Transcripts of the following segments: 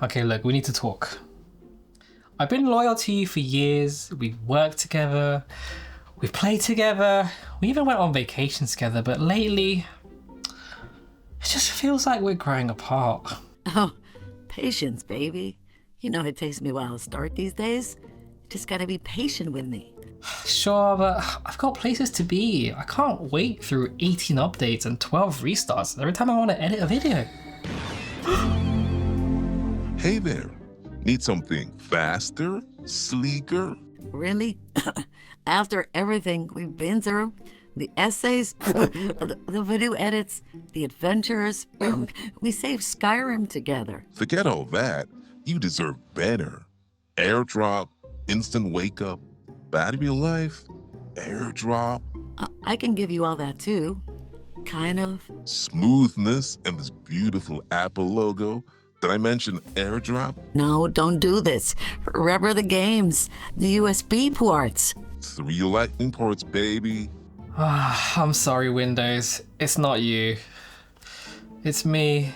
Okay, look, we need to talk. I've been loyal to you for years. We've worked together. We've played together. We even went on vacations together, but lately, it just feels like we're growing apart. Oh, patience, baby. You know it takes me a while to start these days. You just gotta be patient with me. Sure, but I've got places to be. I can't wait through 18 updates and 12 restarts every time I want to edit a video. Hey there. Need something faster, sleeker? Really? After everything we've been through, the essays, the video edits, the adventures, we saved Skyrim together. Forget all that. You deserve better. Airdrop, instant wake up, battery life, airdrop. I can give you all that too. Kind of. Smoothness and this beautiful Apple logo. Did I mention airdrop? No, don't do this. Remember the games, the USB ports. 3 lightning ports, baby. I'm sorry, Windows. It's not you. It's me.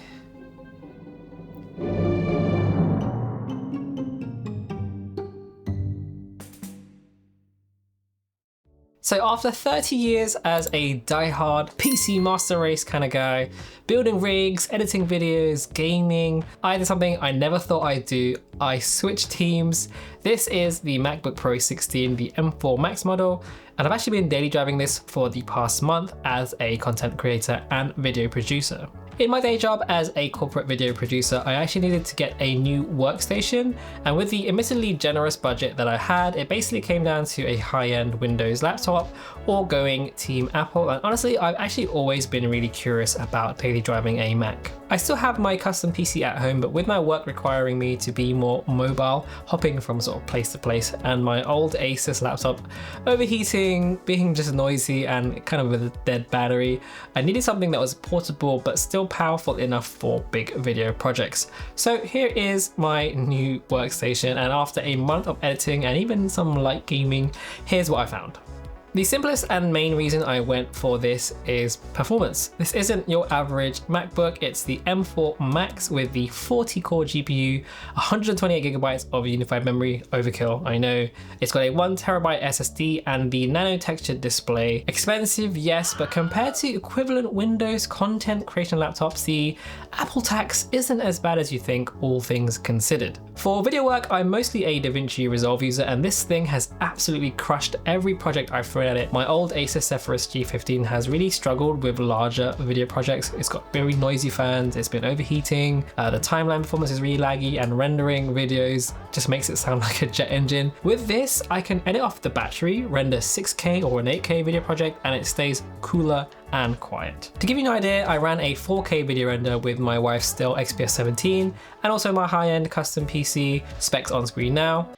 So after 30 years as a die-hard PC master race kind of guy, building rigs, editing videos, gaming, I did something I never thought I'd do. I switched teams. This is the MacBook Pro 16, the M4 Max model, and I've actually been daily driving this for the past month as a content creator and video producer. In my day job as a corporate video producer, I actually needed to get a new workstation, and with the admittedly generous budget that I had, it basically came down to a high-end Windows laptop or going Team Apple, and honestly, I've actually always been really curious about daily driving a Mac. I still have my custom PC at home, but with my work requiring me to be more mobile, hopping from sort of place to place, and my old Asus laptop overheating, being just noisy and kind of with a dead battery, I needed something that was portable but still powerful enough for big video projects. So here is my new workstation, and after a month of editing and even some light gaming, here's what I found. The simplest and main reason I went for this is performance. This isn't your average MacBook, it's the M4 Max with the 40-core GPU, 128GB of unified memory, overkill, I know. It's got a 1TB SSD and the nano textured display. Expensive, yes, but compared to equivalent Windows content creation laptops, the Apple tax isn't as bad as you think, all things considered. For video work, I'm mostly a DaVinci Resolve user, and this thing has absolutely crushed every project I've thrown at it. My old Asus Zephyrus G15 has really struggled with larger video projects. It's got very noisy fans, it's been overheating, the timeline performance is really laggy, and rendering videos just makes it sound like a jet engine. With this, I can edit off the battery, render 6K or an 8K video project, and it stays cooler and quiet. To give you an idea, I ran a 4K video render with my wife's Still XPS 17 and also my high-end custom PC, specs on screen now.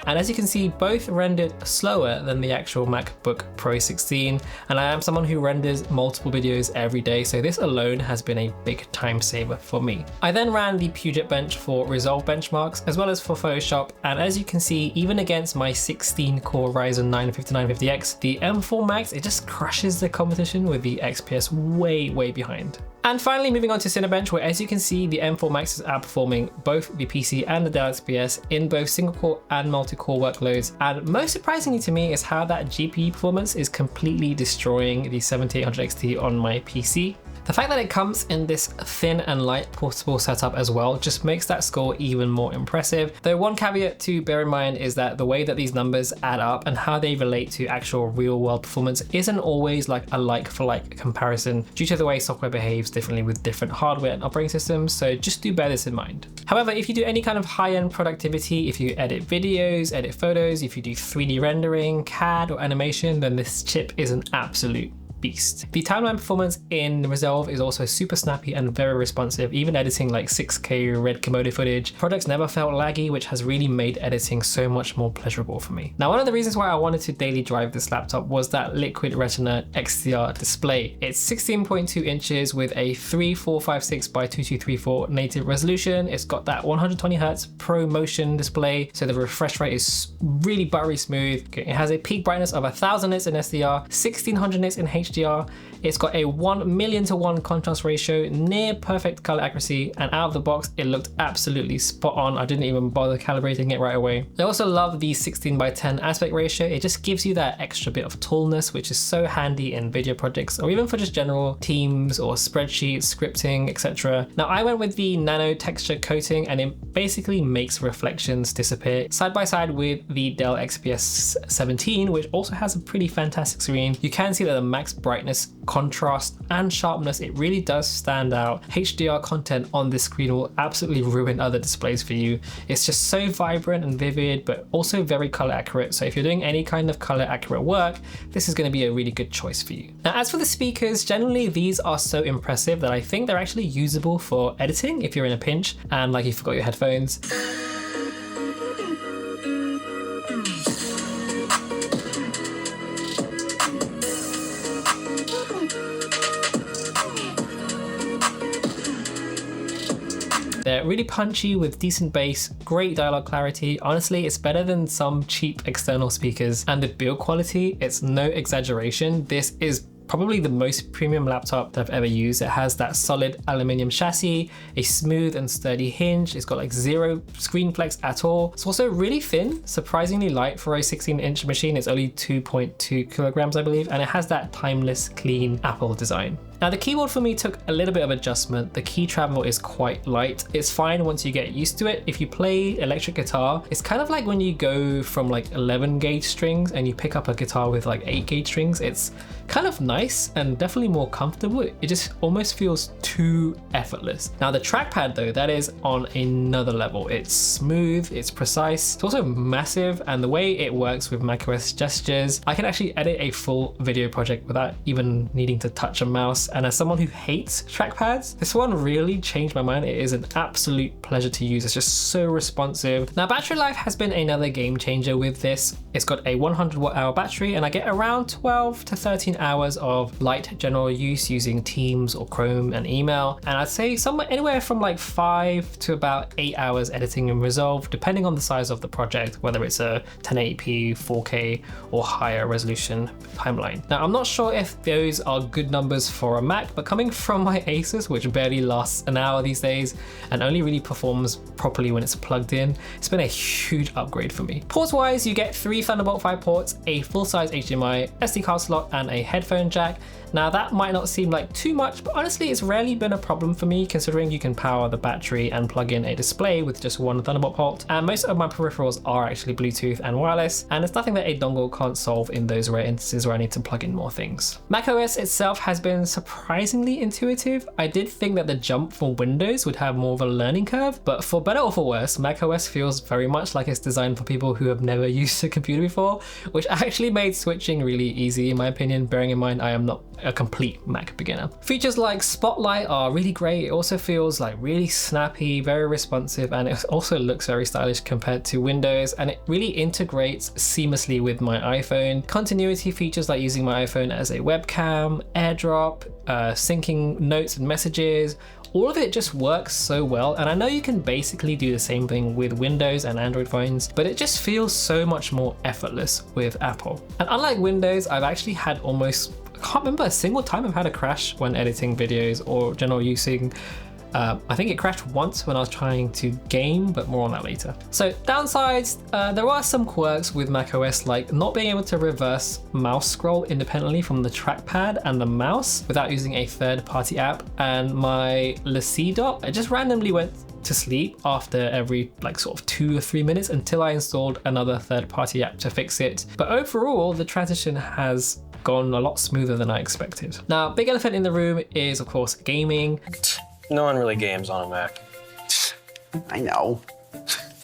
And as you can see, both rendered slower than the actual MacBook Pro 16. And I am someone who renders multiple videos every day, so this alone has been a big time saver for me. I then ran the Puget Bench for Resolve benchmarks, as well as for Photoshop. And as you can see, even against my 16-core Ryzen 9 5950X, the M4 Max, it just crushes the competition with the XPS way behind. And finally, moving on to Cinebench, where as you can see, the M4 Max is outperforming both the PC and the Dell XPS in both single core and multi-core workloads. And most surprisingly to me is how that GPU performance is completely destroying the 7800 XT on my PC. The fact that it comes in this thin and light portable setup as well just makes that score even more impressive. Though one caveat to bear in mind is that the way that these numbers add up and how they relate to actual real world performance isn't always like a like for like comparison due to the way software behaves differently with different hardware and operating systems, so just do bear this in mind. However, if you do any kind of high-end productivity, if you edit videos, edit photos, if you do 3D rendering, CAD or animation, then this chip is an absolute beast. The timeline performance in Resolve is also super snappy and very responsive, even editing like 6K red Komodo footage. Projects never felt laggy, which has really made editing so much more pleasurable for me. Now, one of the reasons why I wanted to daily drive this laptop was that Liquid Retina XDR display. It's 16.2 inches with a 3456 by 2234 native resolution. It's got that 120Hz Pro Motion display, so the refresh rate is really buttery smooth. It has a peak brightness of 1000 nits in SDR, 1600 nits in HDR, HDR. It's got a 1,000,000:1 contrast ratio, near perfect color accuracy, and out of the box, it looked absolutely spot on. I didn't even bother calibrating it right away. I also love the 16:10 aspect ratio. It just gives you that extra bit of tallness, which is so handy in video projects, or even for just general Teams or spreadsheets, scripting, etc. Now, I went with the nano texture coating, and it basically makes reflections disappear, side by side with the Dell XPS 17, which also has a pretty fantastic screen. You can see that the max brightness, contrast, and sharpness, it really does stand out. HDR content on this screen will absolutely ruin other displays for you. It's just so vibrant and vivid, but also very color accurate. So if you're doing any kind of color accurate work, this is going to be a really good choice for you. Now, as for the speakers, generally these are so impressive that I think they're actually usable for editing if you're in a pinch and like you forgot your headphones. They're really punchy with decent bass, great dialogue clarity. Honestly, it's better than some cheap external speakers, and the build quality, it's no exaggeration. This is probably the most premium laptop that I've ever used. It has that solid aluminium chassis, a smooth and sturdy hinge. It's got like zero screen flex at all. It's also really thin, surprisingly light for a 16-inch machine. It's only 2.2 kilograms, I believe, and it has that timeless, clean Apple design. Now, the keyboard for me took a little bit of adjustment. The key travel is quite light. It's fine once you get used to it. If you play electric guitar, it's kind of like when you go from like 11 gauge strings and you pick up a guitar with like 8 gauge strings. It's kind of nice and definitely more comfortable. It just almost feels too effortless. Now, the trackpad though, that is on another level. It's smooth, it's precise, it's also massive, and the way it works with macOS gestures, I can actually edit a full video project without even needing to touch a mouse. And as someone who hates trackpads, this one really changed my mind. It is an absolute pleasure to use. It's just so responsive. Now, battery life has been another game changer with this. It's got a 100 watt-hour battery, and I get around 12 to 13 hours of light general use using Teams or Chrome and email. And I'd say somewhere anywhere from like 5 to about 8 hours editing and Resolve, depending on the size of the project, whether it's a 1080p, 4K, or higher resolution timeline. Now, I'm not sure if those are good numbers for a Mac, but coming from my Asus, which barely lasts an hour these days and only really performs properly when it's plugged in, it's been a huge upgrade for me. Ports wise, you get 3 Thunderbolt 5 ports, a full-size HDMI, SD card slot, and a headphone jack. Now, that might not seem like too much, but honestly, it's rarely been a problem for me, considering you can power the battery and plug in a display with just one Thunderbolt port. And most of my peripherals are actually Bluetooth and wireless, and it's nothing that a dongle can't solve in those rare instances where I need to plug in more things. macOS itself has been surprisingly intuitive. I did think that the jump for Windows would have more of a learning curve, but for better or for worse, macOS feels very much like it's designed for people who have never used a computer before, which actually made switching really easy in my opinion, bearing in mind I am not a complete Mac beginner. Features like Spotlight are really great. It also feels like really snappy, very responsive, and it also looks very stylish compared to Windows, and it really integrates seamlessly with my iPhone. Continuity features like using my iPhone as a webcam, AirDrop, syncing notes and messages, all of it just works so well. And I know you can basically do the same thing with Windows and Android phones, but it just feels so much more effortless with Apple. And unlike Windows, I've actually had almost, I can't remember a single time I've had a crash when editing videos or general using. I think it crashed once when I was trying to game, but more on that later. So downsides, there are some quirks with macOS, like not being able to reverse mouse scroll independently from the trackpad and the mouse without using a third-party app. And my LaCie dock, I just randomly went to sleep after every like sort of 2 or 3 minutes until I installed another third-party app to fix it. But overall, the transition has gone a lot smoother than I expected. Now, big elephant in the room is of course gaming. No one really games on a Mac. I know.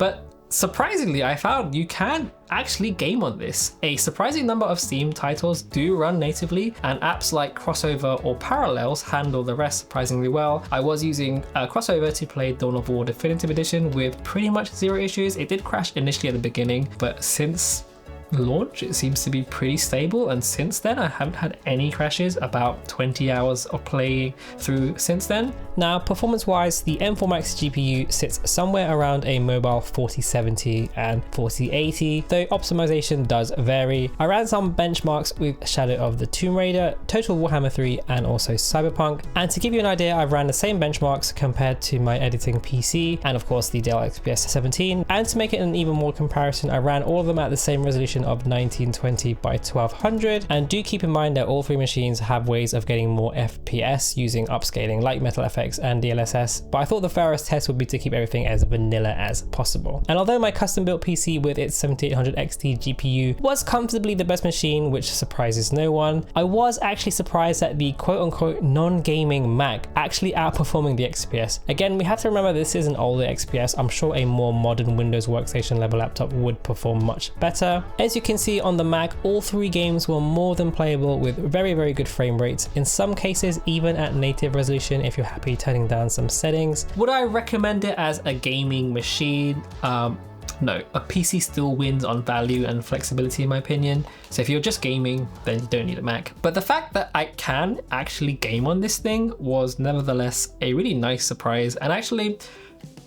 But surprisingly, I found you can actually game on this. A surprising number of Steam titles do run natively, and apps like Crossover or Parallels handle the rest surprisingly well. I was using Crossover to play Dawn of War Definitive Edition with pretty much zero issues. It did crash initially at the beginning, but since launch, it seems to be pretty stable, and since then I haven't had any crashes. About 20 hours of play through since then. Now, performance wise, the M4 Max GPU sits somewhere around a mobile 4070 and 4080, though optimization does vary. I ran some benchmarks with Shadow of the Tomb Raider, Total Warhammer 3 and also Cyberpunk, and to give you an idea, I've ran the same benchmarks compared to my editing PC and of course the Dell XPS 17, and to make it an even more comparison, I ran all of them at the same resolution of 1920 by 1200, and do keep in mind that all three machines have ways of getting more FPS using upscaling like Metal FX and DLSS, but I thought the fairest test would be to keep everything as vanilla as possible. And although my custom built PC with its 7800 XT GPU was comfortably the best machine, which surprises no one, I was actually surprised at the quote-unquote non-gaming Mac actually outperforming the XPS. Again, we have to remember this is an older XPS. I'm sure a more modern Windows workstation level laptop would perform much better. As you can see on the Mac, all three games were more than playable with very good frame rates, in some cases even at native resolution if you're happy turning down some settings. Would I recommend it as a gaming machine? No, a PC still wins on value and flexibility in my opinion. So if you're just gaming, then you don't need a Mac. But the fact that I can actually game on this thing was nevertheless a really nice surprise, and actually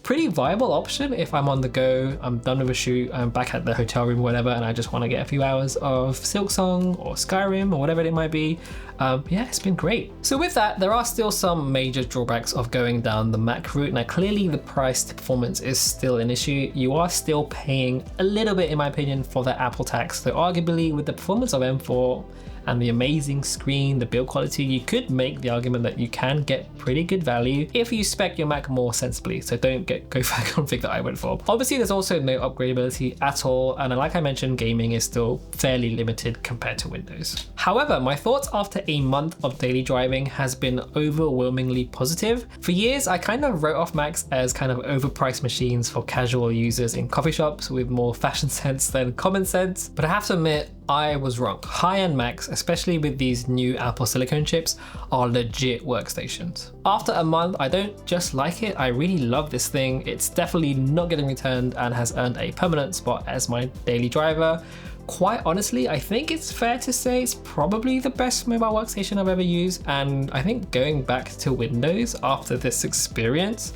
pretty viable option if I'm on the go, I'm done with a shoot, I'm back at the hotel room or whatever, and I just want to get a few hours of Silksong or Skyrim or whatever it might be. Yeah, it's been great. So with that, there are still some major drawbacks of going down the Mac route. Now clearly the price to performance is still an issue. You are still paying a little bit, in my opinion, for the Apple tax. So arguably with the performance of M4 and the amazing screen, the build quality, you could make the argument that you can get pretty good value if you spec your Mac more sensibly. So don't go for a config that I went for. Obviously there's also no upgradability at all, and like I mentioned, gaming is still fairly limited compared to Windows. However, my thoughts after a month of daily driving has been overwhelmingly positive. For years I kind of wrote off Macs as kind of overpriced machines for casual users in coffee shops with more fashion sense than common sense, but I have to admit I was wrong. High-end Macs, especially with these new Apple silicone chips, are legit workstations. After a month, I don't just like it, I really love this thing. It's definitely not getting returned and has earned a permanent spot as my daily driver. Quite honestly, I think it's fair to say it's probably the best mobile workstation I've ever used, and I think going back to Windows after this experience,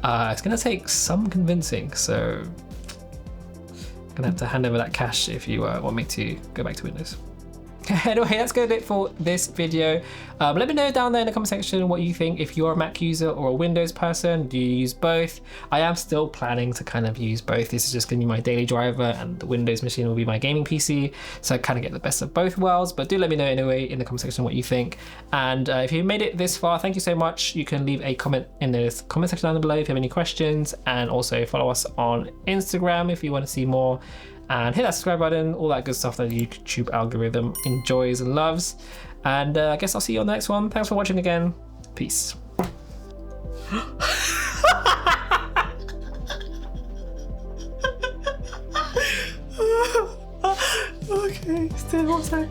it's gonna take some convincing, so gonna have to hand over that cash if you want me to go back to Windows. Anyway, that's gonna do it for this video. Let me know down there in the comment section what you think. If you're a Mac user or a Windows person, do you use both? I am still planning to kind of use both. This is just gonna be my daily driver and the Windows machine will be my gaming PC. So I kind of get the best of both worlds, but do let me know anyway in the comment section what you think. And if you made it this far, thank you so much. You can leave a comment in the comment section down below if you have any questions, and also follow us on Instagram if you want to see more. And hit that subscribe button, all that good stuff that the YouTube algorithm enjoys and loves. And I guess I'll see you on the next one. Thanks for watching again. Peace. Okay, still one sec.